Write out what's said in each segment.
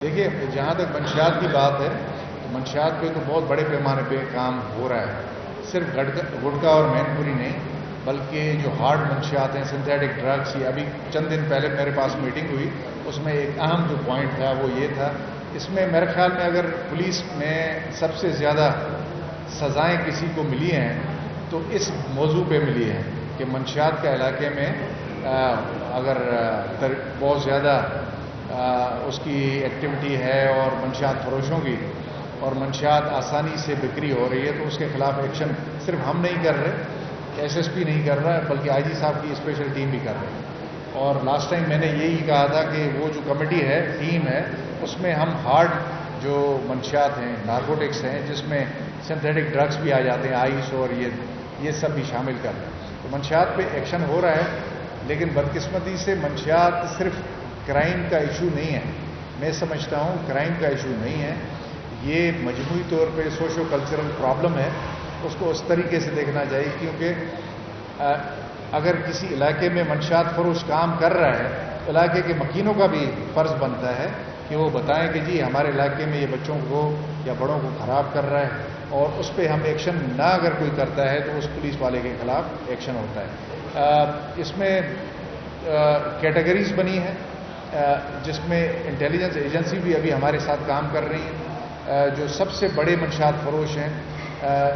دیکھیے، جہاں تک منشیات کی بات ہے تو منشیات پہ تو بہت بڑے پیمانے پہ کام ہو رہا ہے. صرف گٹکا اور مین پوری نہیں بلکہ جو ہارڈ منشیات ہیں، سنتھیٹک ڈرگس. یہ ابھی چند دن پہلے میرے پاس میٹنگ ہوئی، اس میں ایک اہم جو پوائنٹ تھا وہ یہ تھا. اس میں میرے خیال میں اگر پولیس میں سب سے زیادہ سزائیں کسی کو ملی ہیں تو اس موضوع پہ ملی ہیں کہ منشیات کا علاقے میں اگر بہت زیادہ اس کی ایکٹیویٹی ہے اور منشیات فروشوں کی اور منشیات آسانی سے بکری ہو رہی ہے تو اس کے خلاف ایکشن صرف ہم نہیں کر رہے، ایس ایس پی نہیں کر رہا ہے بلکہ آئی جی صاحب کی اسپیشل ٹیم بھی کر رہی ہے. اور لاسٹ ٹائم میں نے یہی کہا تھا کہ وہ جو کمیٹی ہے، ٹیم ہے، اس میں ہم ہارڈ جو منشیات ہیں، نارکوٹکس ہیں، جس میں سنتھیٹک ڈرگس بھی آ جاتے ہیں، آئس اور یہ سب بھی شامل کر رہے ہیں. تو منشیات پہ ایکشن ہو رہا ہے، لیکن بدقسمتی سے منشیات صرف کرائم کا ایشو نہیں ہے. میں سمجھتا ہوں کرائم کا ایشو نہیں ہے، یہ مجموعی طور پہ سوشو کلچرل پرابلم ہے. اس کو اس طریقے سے دیکھنا چاہیے، کیونکہ اگر کسی علاقے میں منشیات فروش کام کر رہا ہے تو علاقے کے مکینوں کا بھی فرض بنتا ہے کہ وہ بتائیں کہ جی ہمارے علاقے میں یہ بچوں کو یا بڑوں کو خراب کر رہا ہے، اور اس پہ ہم ایکشن نہ اگر کوئی کرتا ہے تو اس پولیس والے کے خلاف ایکشن ہوتا ہے. اس میں کیٹیگریز بنی ہیں جس میں انٹیلیجنس ایجنسی بھی ابھی ہمارے ساتھ کام کر رہی ہیں. جو سب سے بڑے منشیات فروش ہیں،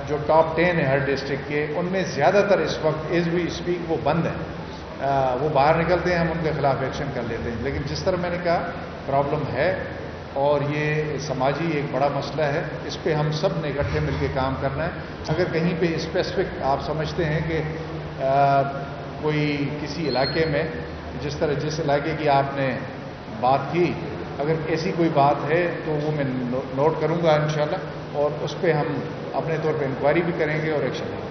جو ٹاپ 10 ہیں ہر ڈسٹرکٹ کے، ان میں زیادہ تر اس وقت ایز وی اسپیک وہ بند ہیں. وہ باہر نکلتے ہیں، ہم ان کے خلاف ایکشن کر لیتے ہیں. لیکن جس طرح میں نے کہا پرابلم ہے اور یہ سماجی ایک بڑا مسئلہ ہے، اس پہ ہم سب نے اکٹھے مل کے کام کرنا ہے. اگر کہیں پہ اسپیسیفک آپ سمجھتے ہیں کہ کوئی کسی علاقے میں جس علاقے کی آپ نے بات کی، اگر ایسی کوئی بات ہے تو وہ میں نوٹ کروں گا انشاءاللہ، اور اس پہ ہم اپنے طور پہ انکوائری بھی کریں گے اور ایکشن لیں گے.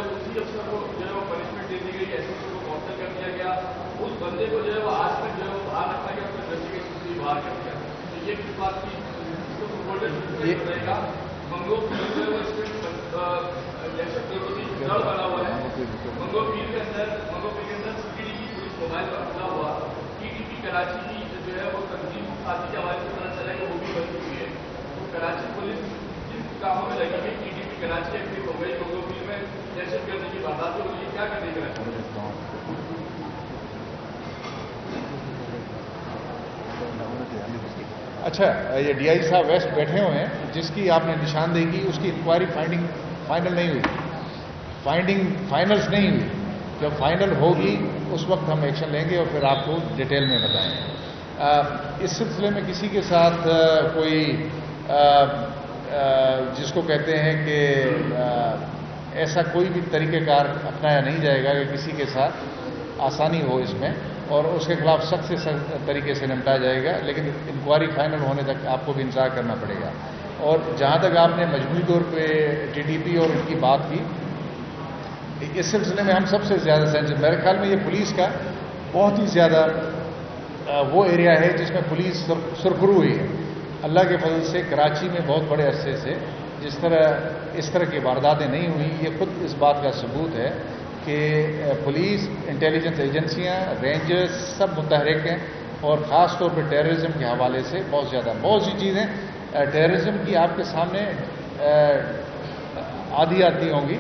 اسی افسر کو جو ہے وہ پنشمنٹ دے دی گئی، ایس ایس کو معطل کر دیا گیا. اس بندے کو جو ہے وہ آج تک جو ہے وہ باہر رکھا گیا، اس کو انویسٹیگیشن سے باہر کر دیا. تو یہ کس بات کی رہے گا؟ منگو پیر جو ہے وہ اس میں جڑ بنا ہوا ہے. منگو پیر کے اندر سی ڈی کی پولیس موبائل پر حملہ ہوا. ٹی ٹی پی کراچی کی جو ہے وہ تنظیم ساتھی کے حوالے سے پتہ چلا کہ وہ بھی بند ہوئی ہے. تو کراچی پولیس جن کاموں میں لگی ہوئی، T T P Karachi active ہو گئی، منگو پیر میں دہشت گردی کی واردات ہو رہی ہے، کیا کرنے کا ہے؟ اچھا، یہ ڈی آئی صاحب ویسٹ بیٹھے ہوئے ہیں، جس کی آپ نے نشاندہی کی اس کی انکوائری فائنل نہیں ہوئی، فائنلز نہیں ہوئی. جب فائنل ہوگی اس وقت ہم ایکشن لیں گے اور پھر آپ کو ڈیٹیل میں بتائیں گے. اس سلسلے میں کسی کے ساتھ کوئی جس کو کہتے ہیں کہ ایسا کوئی بھی طریقہ کار اپنایا نہیں جائے گا کہ کسی کے ساتھ آسانی ہو اس میں، اور اس کے خلاف سخت سے سخت طریقے سے نمٹا جائے گا. لیکن انکوائری فائنل ہونے تک آپ کو بھی انتظار کرنا پڑے گا. اور جہاں تک آپ نے مجموعی طور پہ ٹی ٹی پی اور ان کی بات کی، اس سلسلے میں ہم سب سے زیادہ سینسٹیو، میرے خیال میں یہ پولیس کا بہت ہی زیادہ وہ ایریا ہے جس میں پولیس سرخرو ہوئی ہے. اللہ کے فضل سے کراچی میں بہت بڑے عرصے سے اس طرح کی وارداتیں نہیں ہوئی. یہ خود اس بات کا ثبوت ہے کہ پولیس، انٹیلیجنس ایجنسیاں، رینجرز سب متحرک ہیں، اور خاص طور پہ ٹیررزم کے حوالے سے بہت سی چیزیں ٹیررزم کی آپ کے سامنے آدھی ہوں گی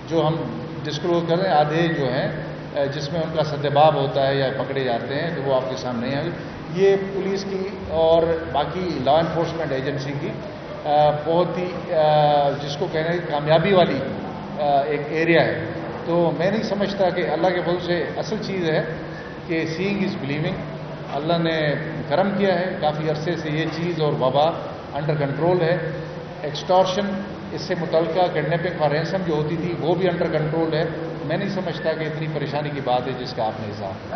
جو ہم ڈسکلوز کر رہے ہیں. آدھے جو ہیں جس میں ان کا سدباب ہوتا ہے یا پکڑے جاتے ہیں تو وہ آپ کے سامنے نہیں آئیں. یہ پولیس کی اور باقی لا انفورسمنٹ ایجنسی کی بہت ہی جس کو کہنا ہے کامیابی والی ایک ایریا ہے. تو میں نہیں سمجھتا کہ اللہ کے فضل سے اصل چیز ہے کہ سینگ از بلیونگ. اللہ نے کرم کیا ہے، کافی عرصے سے یہ چیز اور وبا انڈر کنٹرول ہے. ایکسٹارشن، اس سے متعلقہ کڈنیپنگ فار رینسم جو ہوتی تھی وہ بھی انڈر کنٹرول ہے. میں نہیں سمجھتا کہ اتنی پریشانی کی بات ہے جس کا آپ نے اظہار